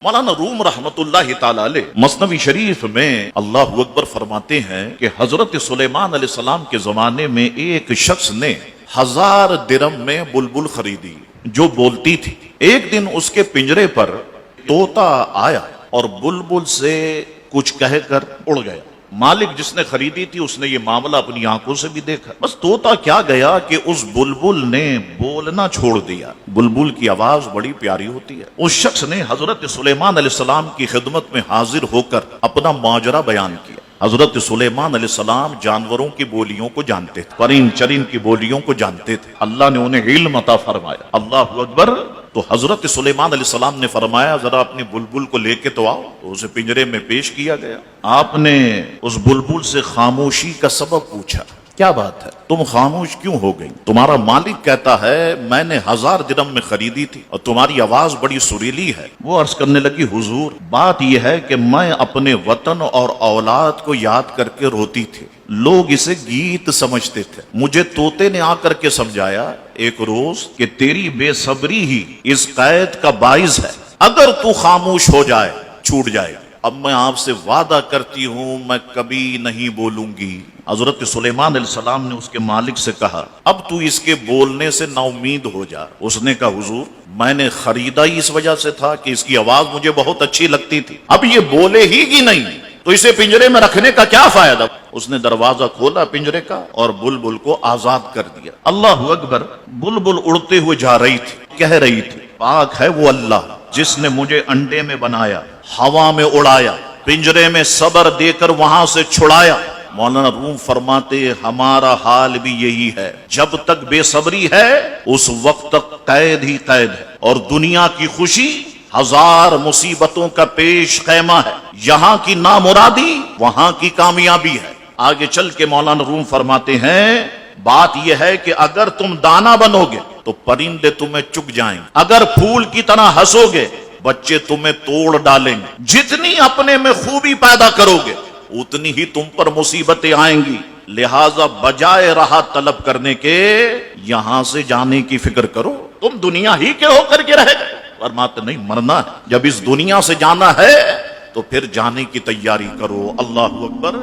مولانا روم رحمت اللہ تعالی علیہ مثنوی شریف میں اللہ اکبر فرماتے ہیں کہ حضرت سلیمان علیہ السلام کے زمانے میں ایک شخص نے 1000 درم میں بلبل خریدی جو بولتی تھی۔ ایک دن اس کے پنجرے پر طوطا آیا اور بلبل سے کچھ کہہ کر اڑ گیا۔ مالک جس نے خریدی تھی اس نے یہ معاملہ اپنی آنکھوں سے بھی دیکھا۔ بس طوطا کیا گیا کہ اس بلبل نے بولنا چھوڑ دیا۔ بلبل کی آواز بڑی پیاری ہوتی ہے۔ اس شخص نے حضرت سلیمان علیہ السلام کی خدمت میں حاضر ہو کر اپنا ماجرا بیان کیا۔ حضرت سلیمان علیہ السلام جانوروں کی بولیوں کو جانتے تھے، پرند چرند کی بولیوں کو جانتے تھے۔ اللہ نے انہیں علم عطا فرمایا۔ اللہ اکبر۔ تو حضرت سلیمان علیہ السلام نے فرمایا ذرا اپنی بلبل کو لے کے تو آؤ، تو اسے پنجرے میں پیش کیا گیا۔ آپ نے اس بلبل سے خاموشی کا سبب پوچھا، کیا بات ہے تم خاموش کیوں ہو گئی؟ تمہارا مالک کہتا ہے میں نے 1000 درم میں خریدی تھی اور تمہاری آواز بڑی سریلی ہے۔ وہ عرض کرنے لگی حضور بات یہ ہے کہ میں اپنے وطن اور اولاد کو یاد کر کے روتی تھی، لوگ اسے گیت سمجھتے تھے۔ مجھے طوطے نے آ کر کے سمجھایا ایک روز کہ تیری بے صبری ہی اس قید کا باعث ہے، اگر تو خاموش ہو جائے چھوٹ جائے۔ اب میں آپ سے وعدہ کرتی ہوں میں کبھی نہیں بولوں گی۔ حضرت سلیمان علیہ السلام نے اس کے مالک سے کہا اب تو اس کے بولنے سے نا امید ہو جا۔ اس نے کہا حضور میں نے خریدا ہی اس وجہ سے تھا کہ اس کی آواز مجھے بہت اچھی لگتی تھی، اب یہ بولے ہی کی نہیں تو اسے پنجرے میں رکھنے کا کیا فائدہ؟ اس نے دروازہ کھولا پنجرے کا اور بلبل کو آزاد کر دیا۔ اللہ اکبر۔ بلبل اڑتے ہوئے جا رہی تھی، کہہ رہی تھی پاک ہے وہ اللہ جس نے مجھے انڈے میں بنایا، ہوا میں اڑایا، پنجرے میں صبر دے کر وہاں سے چھڑایا۔ مولانا روم فرماتے ہمارا حال بھی یہی ہے، جب تک بے صبری ہے اس وقت تک قید ہی قید ہے، اور دنیا کی خوشی 1000 مصیبتوں کا پیش خیمہ ہے، یہاں کی نامرادی وہاں کی کامیابی ہے۔ آگے چل کے مولانا روم فرماتے ہیں بات یہ ہے کہ اگر تم دانا بنو گے تو پرندے تمہیں چگ جائیں گے، اگر پھول کی طرح ہنسو گے بچے تمہیں توڑ ڈالیں گے، جتنی اپنے میں خوبی پیدا کرو گے اتنی ہی تم پر مصیبتیں آئیں گی، لہذا بجائے راحت طلب کرنے کے یہاں سے جانے کی فکر کرو، تم دنیا ہی کے ہو کر کے رہ گئے۔ فرماتے نہیں مرنا ہے، جب اس دنیا سے جانا ہے تو پھر جانے کی تیاری کرو۔ اللہ اکبر۔